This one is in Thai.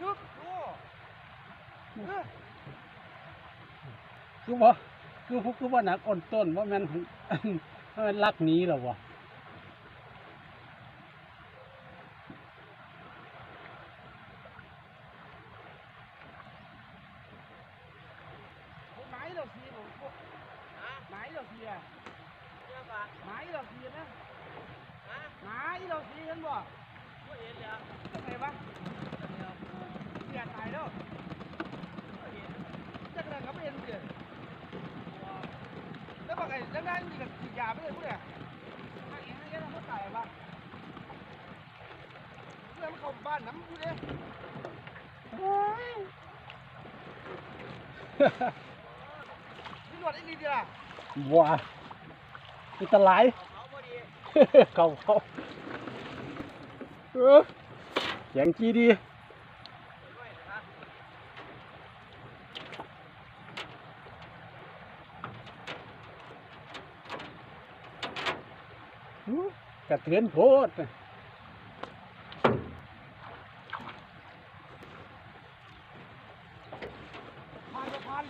ยุบคือว่าคือว่าหนักอ่อนต้นว่ามันมันลักนี้หรอวะไม้เราทีผมไม้เราทีอะไม้เราทีนะไม้เราทีเห็นบ่เห็นแล้วจะไงวะเสียตายแล้วจะกระนั้นก็ไม่เห็นเสียแล้วบางไอ้แล้วนั่นมีกับฉีดยาไม่เลยพูดเนี่ยถ้าอย่างนี้ยังไม่ตายบ้างเพื่อนมันเข้าบ้านน้ำพูดเนี่ยนี่หนวดไอ้นี่ดีล่ะ ว้ามีตะไลเขาเสียงจีดีกระเทือนโพดพัน